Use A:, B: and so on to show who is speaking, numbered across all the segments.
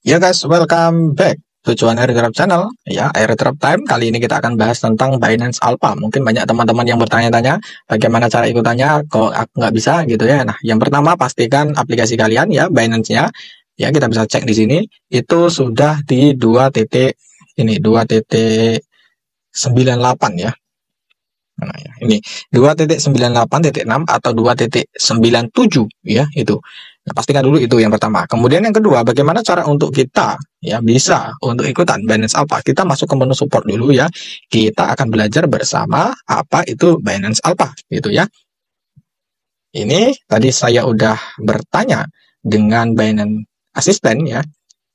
A: Ya guys, welcome back. Tujuan Airdrop Channel, ya Airdrop Time. Kali ini kita akan bahas tentang Binance Alpha. Mungkin banyak teman-teman yang bertanya-tanya bagaimana cara ikutannya, kok aku nggak bisa gitu ya. Nah, yang pertama pastikan aplikasi kalian ya, Binance-nya. Ya, kita bisa cek di sini. Itu sudah di 2 titik, ini 2.98 ya. Nah, ya, ini 2.98.6 atau 2.97 ya, itu. Nah, pastikan dulu itu yang pertama. Kemudian yang kedua, bagaimana cara untuk kita ya bisa untuk ikutan Binance Alpha? Kita masuk ke menu support dulu ya. Kita akan belajar bersama apa itu Binance Alpha gitu ya. Ini tadi saya udah bertanya dengan Binance Assistant ya.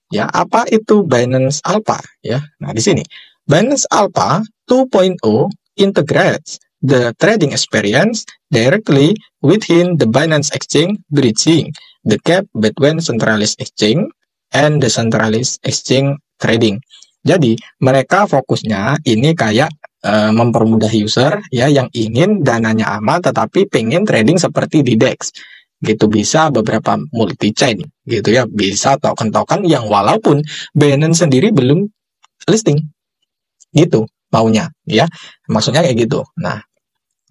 A: Ya, apa itu Binance Alpha ya? Nah, di sini Binance Alpha 2.0 integrates the trading experience directly within the Binance Exchange, bridging the gap between centralized exchange and the centralized exchange trading. Jadi, mereka fokusnya ini kayak mempermudah user ya yang ingin dananya aman tetapi pengen trading seperti di DEX. Gitu, bisa beberapa multi chain gitu ya, bisa token-token yang walaupun Binance sendiri belum listing gitu maunya ya, maksudnya kayak gitu. Nah,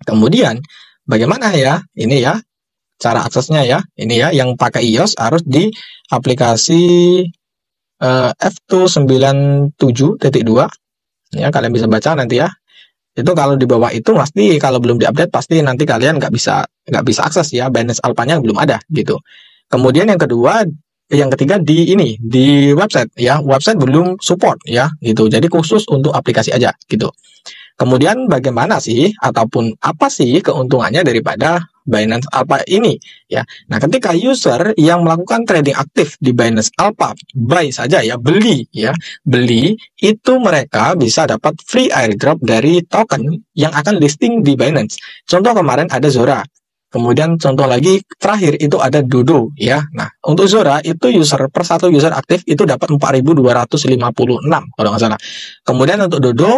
A: kemudian bagaimana ya ini ya cara aksesnya ya, ini ya yang pakai iOS harus di aplikasi F297.2 ya, kalian bisa baca nanti ya. Itu kalau di bawah itu pasti kalau belum diupdate pasti nanti kalian nggak bisa akses ya, Binance Alpha-nya belum ada gitu. Kemudian yang ketiga di website ya, website belum support ya gitu. Jadi khusus untuk aplikasi aja gitu. Kemudian bagaimana sih ataupun apa sih keuntungannya daripada Binance Alpha ini ya. Nah, ketika user yang melakukan trading aktif di Binance Alpha buy saja ya, beli itu mereka bisa dapat free airdrop dari token yang akan listing di Binance. Contoh kemarin ada Zora. Kemudian contoh lagi terakhir itu ada Dodo ya. Nah, untuk Zora itu per satu user aktif itu dapat 4.256 kalau nggak salah. Kemudian untuk Dodo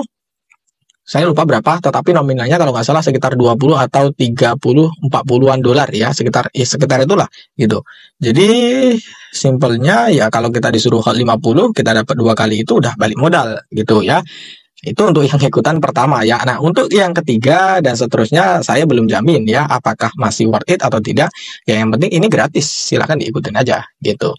A: saya lupa berapa, tetapi nominalnya kalau nggak salah sekitar 20 atau 30, 40-an dolar ya, sekitar itulah gitu. Jadi simpelnya ya kalau kita disuruh 50, kita dapat 2 kali itu udah balik modal gitu ya. Itu untuk yang ikutan pertama ya. Nah, untuk yang ketiga dan seterusnya saya belum jamin ya apakah masih worth it atau tidak. Ya, yang penting ini gratis, silahkan diikutin aja gitu.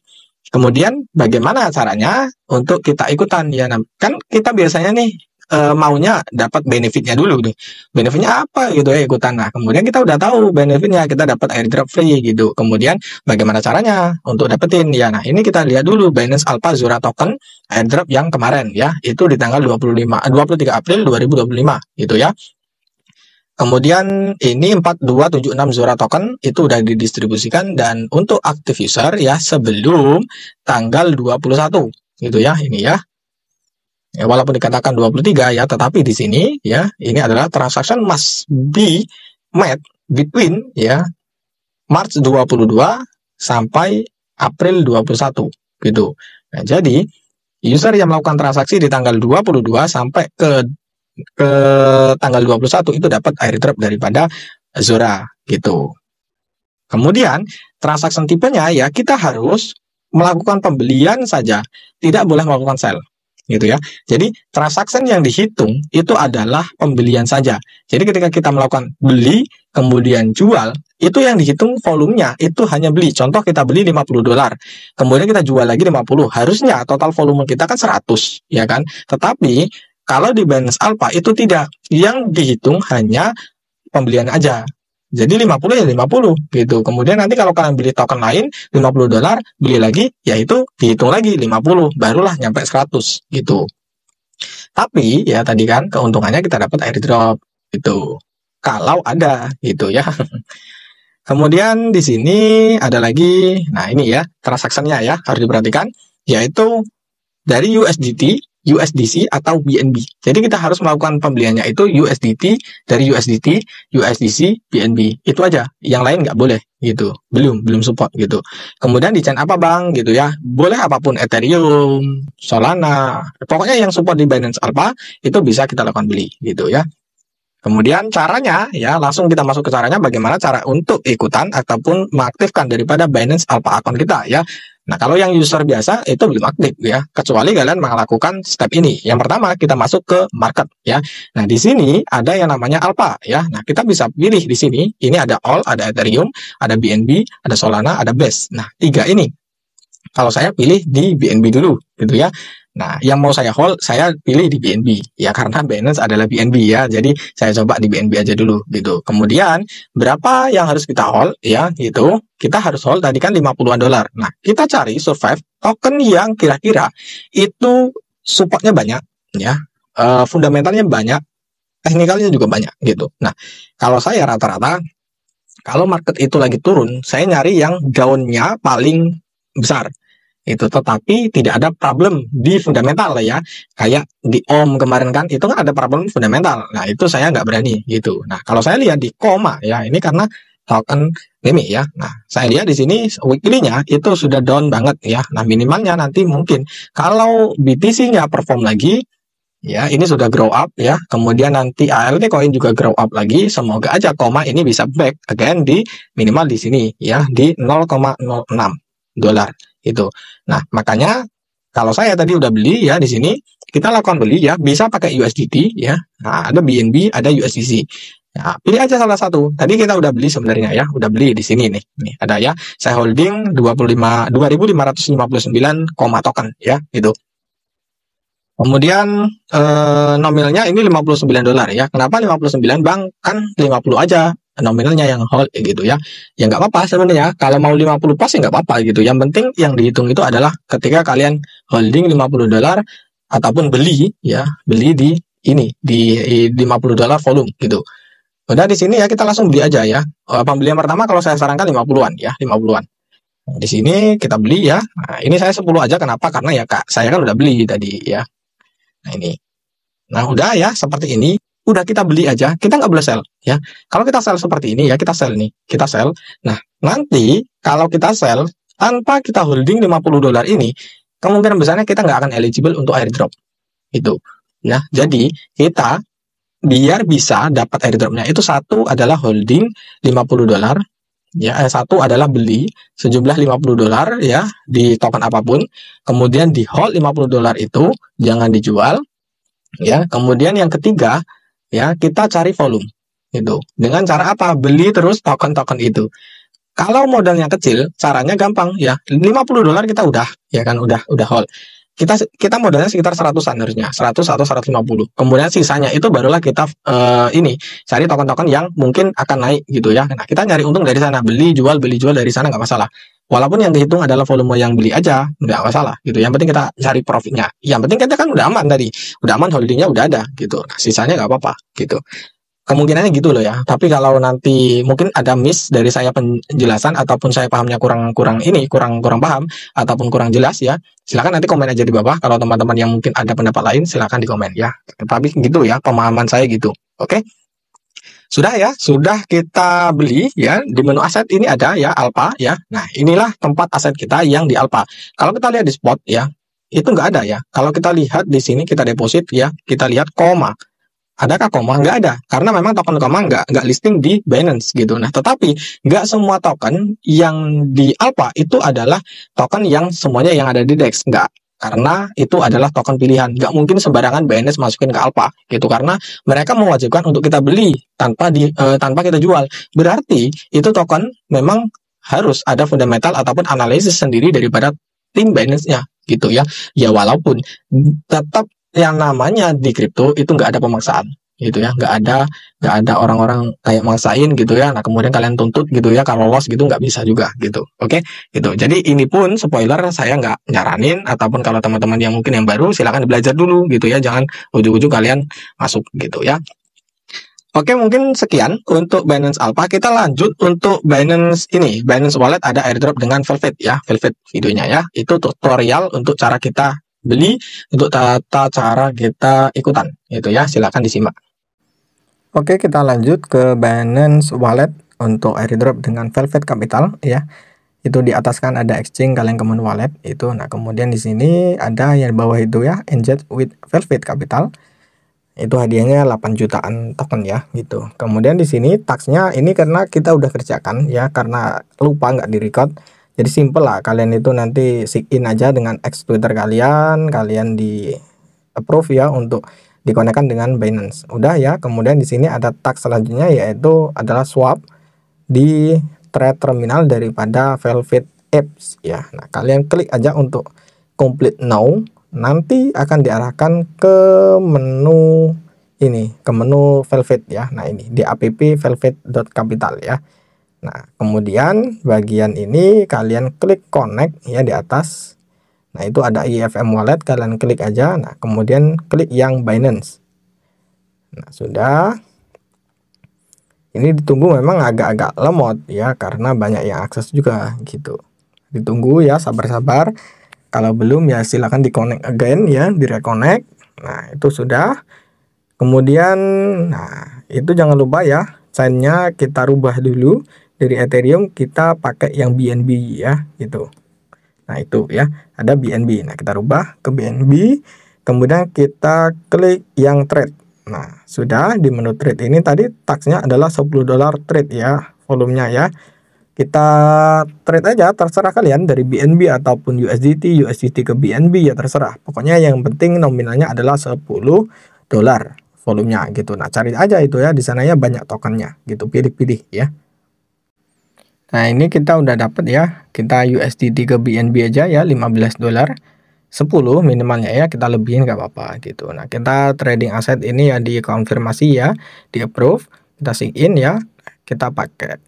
A: Kemudian bagaimana caranya untuk kita ikutan ya? Nah, kan kita biasanya nih maunya dapat benefitnya dulu nih. Benefitnya apa gitu ya ikutan. Nah, kemudian kita udah tahu benefitnya, kita dapat airdrop free gitu. Kemudian bagaimana caranya untuk dapetin ya. Nah, ini kita lihat dulu Binance Alpha Zora token airdrop yang kemarin ya. Itu di tanggal 23 April 2025 gitu ya. Kemudian ini 4276 Zora token itu udah didistribusikan dan untuk active user ya sebelum tanggal 21 gitu ya, ini ya. Ya, walaupun dikatakan 23 ya, tetapi di sini ya ini adalah transaction must be made between ya Maret 22 sampai April 21 gitu. Nah, jadi user yang melakukan transaksi di tanggal 22 sampai ke tanggal 21 itu dapat airdrop daripada Zora gitu. Kemudian transaction tipenya ya kita harus melakukan pembelian saja, tidak boleh melakukan sell gitu ya. Jadi transaction yang dihitung itu adalah pembelian saja. Jadi ketika kita melakukan beli kemudian jual, itu yang dihitung volumenya itu hanya beli. Contoh kita beli 50 dolar, kemudian kita jual lagi 50, harusnya total volume kita kan 100 ya kan. Tetapi kalau di Binance Alpha itu tidak, yang dihitung hanya pembelian aja. Jadi 50 ya 50 gitu. Kemudian nanti kalau kalian beli token lain 50 dolar, beli lagi, ya itu dihitung lagi 50, barulah nyampe 100 gitu. Tapi ya tadi kan keuntungannya kita dapat airdrop gitu. Kalau ada gitu ya. Kemudian di sini ada lagi, nah ini ya transaksinya ya harus diperhatikan, yaitu dari USDC atau BNB. Jadi kita harus melakukan pembeliannya itu USDT, dari USDC, BNB. Itu aja. Yang lain nggak boleh gitu. Belum support gitu. Kemudian di chain apa bang gitu ya. Boleh apapun, Ethereum, Solana. Pokoknya yang support di Binance Alpha itu bisa kita lakukan beli gitu ya. Kemudian caranya ya, langsung kita masuk ke caranya bagaimana cara untuk ikutan ataupun mengaktifkan daripada Binance Alpha account kita ya. Nah, kalau yang user biasa itu belum aktif ya, kecuali kalian melakukan step ini. Yang pertama, kita masuk ke market ya. Nah, di sini ada yang namanya alpha ya. Nah, kita bisa pilih di sini. Ini ada all, ada Ethereum, ada BNB, ada Solana, ada Base. Nah, tiga ini. Kalau saya pilih di BNB dulu gitu ya. Nah, yang mau saya hold, saya pilih di BNB ya, karena Binance adalah BNB ya. Jadi saya coba di BNB aja dulu gitu. Kemudian berapa yang harus kita hold ya gitu. Kita harus hold tadi kan 50-an dolar. Nah, kita cari survive token yang kira-kira itu supportnya banyak ya. Fundamentalnya banyak, teknikalnya juga banyak gitu. Nah, kalau saya rata-rata kalau market itu lagi turun, saya nyari yang daunnya paling besar itu, tetapi tidak ada problem di fundamental ya, kayak di OM kemarin kan itu kan ada problem fundamental. Nah, itu saya nggak berani gitu. Nah, kalau saya lihat di koma ya, ini karena token meme ya. Nah, saya lihat di sini weekly-nya itu sudah down banget ya. Nah, minimalnya nanti mungkin kalau BTC-nya perform lagi ya, ini sudah grow up ya, kemudian nanti ALT coin juga grow up lagi, semoga aja koma ini bisa back again di minimal di sini ya, di 0,06 dolar itu. Nah, makanya kalau saya tadi udah beli ya di sini, kita lakukan beli ya, bisa pakai USDT ya. Nah, ada BNB, ada USDC. Nah, pilih aja salah satu. Tadi kita udah beli sebenarnya ya, udah beli di sini nih. Nih ada ya, saya holding 2.559 token ya, itu. Kemudian nominalnya ini 59 dolar ya. Kenapa 59 bang? Kan 50 aja nominalnya yang hold gitu ya. Ya nggak apa-apa sebenarnya. Kalau mau 50 pas ya nggak apa-apa gitu. Yang penting yang dihitung itu adalah ketika kalian holding 50 dolar ataupun beli ya, beli di ini di 50 dolar volume gitu. Udah di sini ya kita langsung beli aja ya. Pembelian pertama kalau saya sarankan 50-an ya, 50-an. Di sini kita beli ya. Nah, ini saya 10 aja, kenapa? Karena ya Kak, saya kan udah beli tadi ya. Nah ini, nah udah ya seperti ini, udah kita beli aja, kita nggak boleh sell ya. Kalau kita sell seperti ini ya, kita sell nih, kita sell. Nah nanti kalau kita sell tanpa kita holding 50 dolar ini, kemungkinan besarnya kita nggak akan eligible untuk airdrop itu. Ya, jadi kita biar bisa dapat airdropnya itu satu adalah holding 50 dolar. Ya, satu adalah beli sejumlah 50 dolar ya di token apapun, kemudian di hold 50 dolar itu jangan dijual ya. Kemudian yang ketiga ya, kita cari volume itu. Dengan cara apa? Beli terus token-token itu. Kalau modalnya kecil, caranya gampang ya. 50 dolar kita udah ya kan, udah hold. Kita modalnya sekitar 100-an harusnya, 100 atau 150. Kemudian sisanya itu barulah kita ini cari token-token yang mungkin akan naik gitu ya. Nah, kita nyari untung dari sana, beli jual dari sana nggak masalah. Walaupun yang dihitung adalah volume yang beli aja, nggak masalah gitu. Yang penting kita cari profitnya. Yang penting kita kan udah aman tadi, udah aman, holdingnya udah ada gitu. Nah, sisanya nggak apa-apa gitu. Kemungkinannya gitu loh ya. Tapi kalau nanti mungkin ada miss dari saya penjelasan ataupun saya pahamnya kurang paham ataupun kurang jelas ya, silakan nanti komen aja di bawah. Kalau teman-teman yang mungkin ada pendapat lain silakan di komen ya. Tapi gitu ya pemahaman saya gitu. Oke. Sudah ya, sudah kita beli ya. Di menu aset ini ada ya alpha ya. Nah, inilah tempat aset kita yang di alpha. Kalau kita lihat di spot ya, itu nggak ada ya. Kalau kita lihat di sini kita deposit ya, kita lihat koma. Adakah koma? Nggak ada, karena memang token koma nggak listing di Binance gitu. Nah, tetapi nggak semua token yang di alpha itu adalah token yang semuanya yang ada di DEX, nggak. Karena itu adalah token pilihan, nggak mungkin sembarangan Binance masukin ke alpha gitu, karena mereka mewajibkan untuk kita beli tanpa kita jual. Berarti itu token memang harus ada fundamental ataupun analisis sendiri daripada tim Binance-nya gitu ya. Ya walaupun tetap yang namanya di kripto itu nggak ada pemaksaan gitu ya, nggak ada orang-orang kayak maksain gitu ya. Nah kemudian kalian tuntut gitu ya, kalau loss gitu nggak bisa juga gitu. Oke gitu. Jadi ini pun spoiler, saya nggak nyaranin, ataupun kalau teman-teman yang mungkin yang baru silakan belajar dulu gitu ya, jangan ujung-ujung kalian masuk gitu ya. Oke, mungkin sekian untuk Binance Alpha. Kita lanjut untuk Binance ini, Binance Wallet ada airdrop dengan Velvet ya, Velvet videonya ya. Itu tutorial untuk cara kita beli, untuk tata cara kita ikutan itu ya, silakan disimak. Oke, kita lanjut ke Binance Wallet untuk airdrop dengan Velvet Capital ya. Itu di atas kan ada exchange, kalian ke menu wallet itu. Nah, kemudian di sini ada yang di bawah itu ya, Engage with Velvet Capital. Itu hadiahnya 8 jutaan token ya gitu. Kemudian di sini taxnya ini karena kita udah kerjakan ya, karena lupa nggak di record. Jadi simple lah, kalian itu nanti sign aja dengan X Twitter kalian di approve ya untuk dikonekkan dengan Binance. Udah ya, kemudian di sini ada task selanjutnya yaitu adalah swap di trade terminal daripada Velvet Apps ya. Nah, kalian klik aja untuk complete now, nanti akan diarahkan ke menu ini, ke menu Velvet ya. Nah, ini di app velvet.capital ya. Nah, kemudian bagian ini kalian klik connect ya di atas. Nah, itu ada IFM wallet, kalian klik aja. Nah, kemudian klik yang Binance. Nah, sudah. Ini ditunggu, memang agak-agak lemot ya karena banyak yang akses juga gitu. Ditunggu ya, sabar-sabar. Kalau belum ya silakan di connect again ya, di reconnect. Nah, itu sudah. Kemudian nah, itu jangan lupa ya, chainnya kita rubah dulu. Dari Ethereum kita pakai yang BNB ya gitu. Nah, itu ya, ada BNB. Nah, kita rubah ke BNB, kemudian kita klik yang trade. Nah, sudah di menu trade ini tadi taxnya adalah $10 trade ya, volumenya ya. Kita trade aja, terserah kalian dari BNB ataupun USDT ke BNB ya terserah. Pokoknya yang penting nominalnya adalah $10 volumenya gitu. Nah, cari aja itu ya, di sananya banyak tokennya gitu, pilih-pilih ya. Nah, ini kita udah dapat ya, kita USDT ke BNB aja ya, $15, 10 minimalnya ya, kita lebihin nggak apa-apa gitu. Nah, kita trading aset ini ya dikonfirmasi ya, di approve, kita sign ya, kita pakai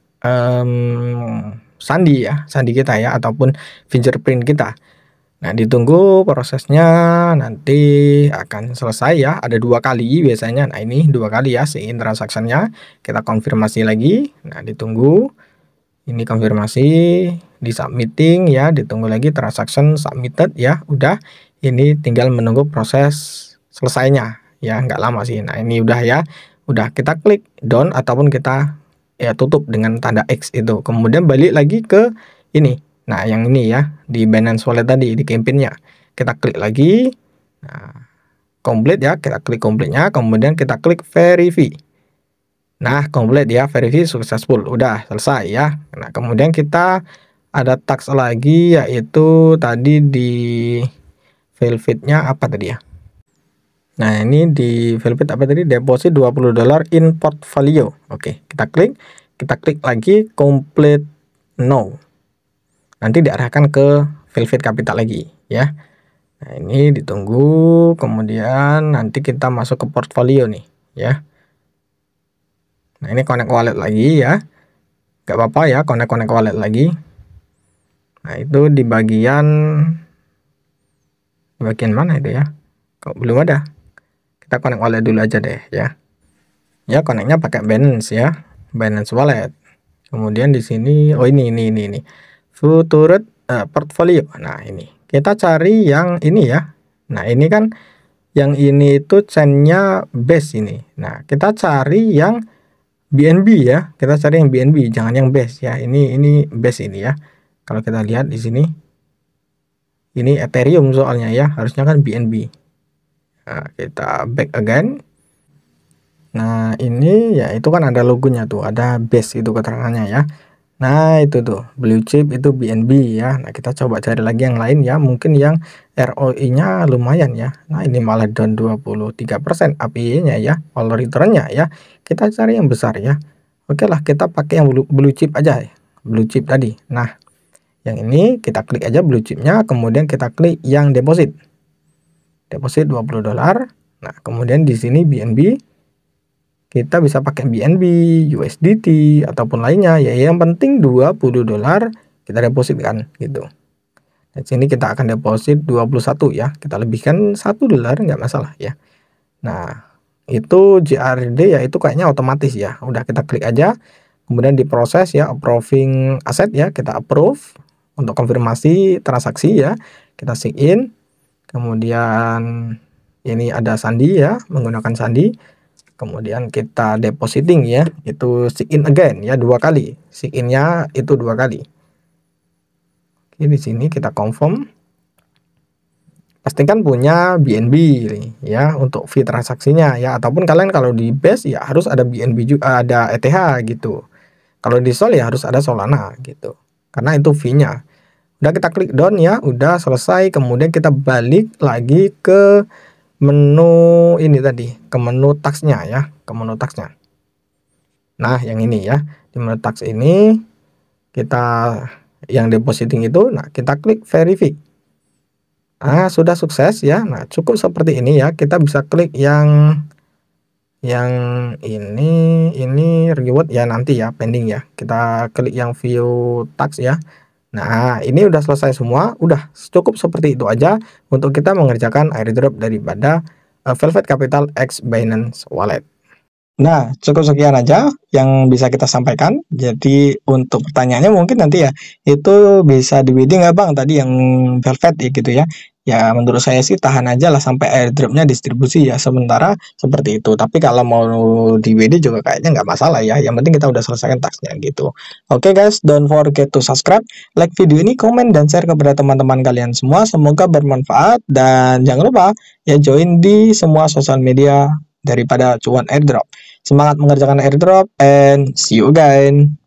A: sandi ya, sandi kita ya, ataupun fingerprint kita. Nah, ditunggu prosesnya, nanti akan selesai ya, ada 2 kali biasanya. Nah, ini 2 kali ya sign transaksinya, kita konfirmasi lagi. Nah, ditunggu. Ini konfirmasi, di submitting ya, ditunggu lagi transaction submitted ya, udah. Ini tinggal menunggu proses selesainya ya, nggak lama sih. Nah, ini udah ya, udah, kita klik done ataupun kita ya tutup dengan tanda X itu, kemudian balik lagi ke ini. Nah, yang ini ya, di Binance Wallet tadi, di campaignnya kita klik lagi. Nah, complete ya, kita klik complete-nya, kemudian kita klik verify. Nah, komplit ya, verify successful, udah selesai ya. Nah, kemudian kita ada task lagi yaitu tadi di Velvet-nya apa tadi ya. Nah, ini di Velvet apa tadi, deposit $20 in portfolio. Oke, kita klik lagi complete now. Nanti diarahkan ke Velvet Capital lagi ya. Nah, ini ditunggu, kemudian nanti kita masuk ke portfolio nih ya. Nah, ini connect wallet lagi ya, gak apa-apa ya, connect wallet lagi. Nah, itu di bagian mana itu ya, kok belum ada. Kita connect wallet dulu aja deh ya. Ya, connectnya pakai Binance ya, Binance Wallet. Kemudian di sini, oh ini Future portfolio. Nah, ini kita cari yang ini ya. Nah, ini kan yang ini itu chainnya base ini. Nah, kita cari yang BNB ya, kita cari yang BNB, jangan yang base ya. Ini base ini ya. Kalau kita lihat di sini, ini Ethereum soalnya ya, harusnya kan BNB. Nah, kita back again. Nah, ini ya itu kan ada logonya tuh, ada base itu keterangannya ya. Nah, itu tuh blue chip itu BNB ya. Nah, kita coba cari lagi yang lain ya, mungkin yang ROI-nya lumayan ya. Nah, ini malah down 23% APY-nya ya, all return-nya ya. Kita cari yang besar ya. Oke lah, kita pakai yang blue chip aja ya, blue chip tadi. Nah, yang ini kita klik aja blue chipnya, kemudian kita klik yang deposit $20. Nah, kemudian di sini BNB, kita bisa pakai BNB, USDT ataupun lainnya ya, yang penting $20 kita deposit kan gitu. Di sini kita akan deposit 21 ya, kita lebihkan $1 nggak masalah ya. Nah, itu JRD ya, itu kayaknya otomatis ya, udah kita klik aja, kemudian diproses ya, approving aset ya, kita approve untuk konfirmasi transaksi ya, kita sign. Kemudian ini ada sandi ya, menggunakan sandi. Kemudian kita depositing ya, itu sign again ya, 2 kali, sign-nya itu 2 kali. Oke, di sini kita confirm. Pastikan punya BNB ya untuk fee transaksinya ya, ataupun kalian kalau di base ya harus ada BNB juga, ada ETH gitu. Kalau di Sol ya harus ada Solana gitu, karena itu fee-nya. Udah kita klik done ya, udah selesai. Kemudian kita balik lagi ke menu ini tadi, ke menu tax-nya ya, ke menu tax-nya. Nah, yang ini ya, di menu tax ini kita yang depositing itu, nah kita klik verify. Nah, sudah sukses ya. Nah, cukup seperti ini ya. Kita bisa klik yang ini reward ya, nanti ya pending ya. Kita klik yang view tax ya. Nah, ini udah selesai semua, udah cukup seperti itu aja untuk kita mengerjakan airdrop daripada Velvet Capital X Binance Wallet. Nah, cukup sekian aja yang bisa kita sampaikan. Jadi untuk pertanyaannya mungkin nanti ya, itu bisa di-bidding nggak Bang tadi yang Velvet ya gitu ya. Ya menurut saya sih tahan aja lah sampai airdropnya distribusi ya sementara seperti itu. Tapi kalau mau di WD juga kayaknya nggak masalah ya. Yang penting kita udah selesaikan tasknya gitu. Oke guys, don't forget to subscribe, like video ini, komen dan share kepada teman-teman kalian semua. Semoga bermanfaat dan jangan lupa ya join di semua sosial media daripada cuan airdrop. Semangat mengerjakan airdrop and see you again.